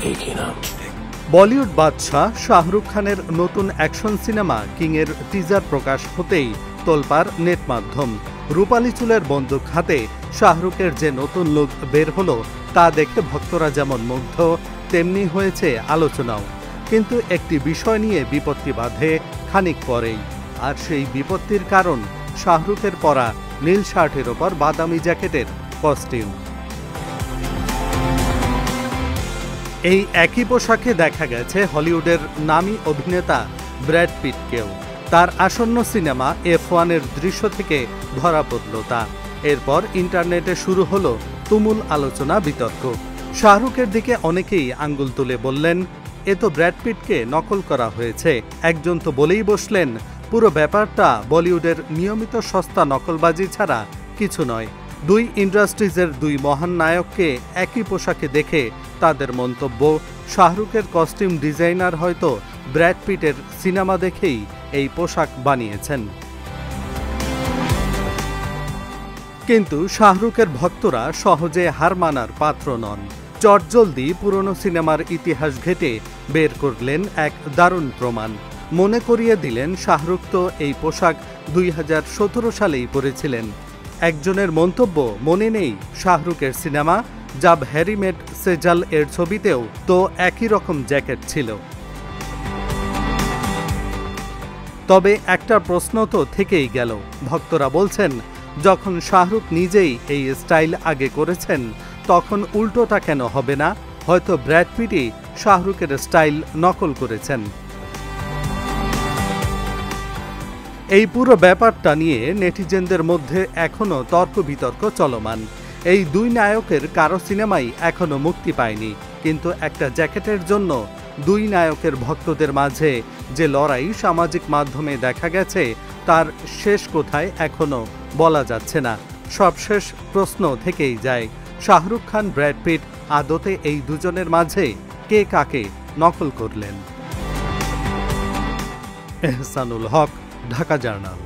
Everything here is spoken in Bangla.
एक ही नाम। বলিউড বাদশাহ শাহরুখ খানের নতুন অ্যাকশন সিনেমা কিংয়ের টিজার প্রকাশ হতেই তোলপাড় নেট মাধ্যম। রূপালী চুলের বন্দুক হাতে শাহরুখের যে নতুন লুক বের হলো তা দেখে ভক্তরা যেমন মুগ্ধ তেমনি হয়েছে আলোচনাও। কিন্তু একটি বিষয় নিয়ে বিপত্তি বাধে খানিক পরেই, আর সেই বিপত্তির কারণ শাহরুখের পরা নীল শার্টের ওপর বাদামি জ্যাকেটের কস্টিউম। এই একই পোশাকে দেখা গেছে হলিউডের নামী অভিনেতা ব্র্যাড পিটকেও। তার আসন্ন সিনেমা F1-এর দৃশ্য থেকে ধরা পড়ল তা। এরপর ইন্টারনেটে শুরু হলো তুমুল আলোচনা বিতর্ক। শাহরুখের দিকে অনেকেই আঙ্গুল তুলে বললেন, এ তো ব্র্যাড পিটকে নকল করা হয়েছে। একজন তো বলেই বসলেন, পুরো ব্যাপারটা বলিউডের নিয়মিত সস্তা নকলবাজি ছাড়া কিছু নয়। দুই ইন্ডাস্ট্রিজের দুই মহান নায়ককে একই পোশাকে দেখে তাদের মন্তব্য, শাহরুখের কস্টিউম ডিজাইনার হয়তো ব্র্যাড পিটের সিনেমা দেখেই এই পোশাক বানিয়েছেন। কিন্তু শাহরুখের ভক্তরা সহজে হার মানার পাত্র নন। চটজলদি পুরনো সিনেমার ইতিহাস ঘেঁটে বের করলেন এক দারুণ প্রমাণ। মনে করিয়ে দিলেন শাহরুখ তো এই পোশাক 2017 সালেই পরেছিলেন। একজনের মন্তব্য, মনে নেই শাহরুখের সিনেমা জাব হ্যারি মেট সেজাল এর ছবিতেও তো একই রকম জ্যাকেট ছিল। তবে একটা প্রশ্ন তো থেকেই গেল। ভক্তরা বলছেন, যখন শাহরুখ নিজেই এই স্টাইল আগে করেছেন তখন উল্টোটা কেন হবে না? হয়তো ব্র্যাড পিটই শাহরুখের স্টাইল নকল করেছেন। এই পুরো ব্যাপারটা নিয়ে নেটিজেনদের মধ্যে এখনও তর্ক বিতর্ক চলমান। এই দুই নায়কের কারো সিনেমাই এখনও মুক্তি পায়নি, কিন্তু একটা জ্যাকেটের জন্য দুই নায়কের ভক্তদের মাঝে যে লড়াই সামাজিক মাধ্যমে দেখা গেছে তার শেষ কোথায় এখনও বলা যাচ্ছে না। সবশেষ প্রশ্ন থেকেই যায়, শাহরুখ খান ব্র্যাড পিট আদতে এই দুজনের মাঝে কে কাকে নকল করলেন? এহসানুল হক, ঢাকা জার্নাল।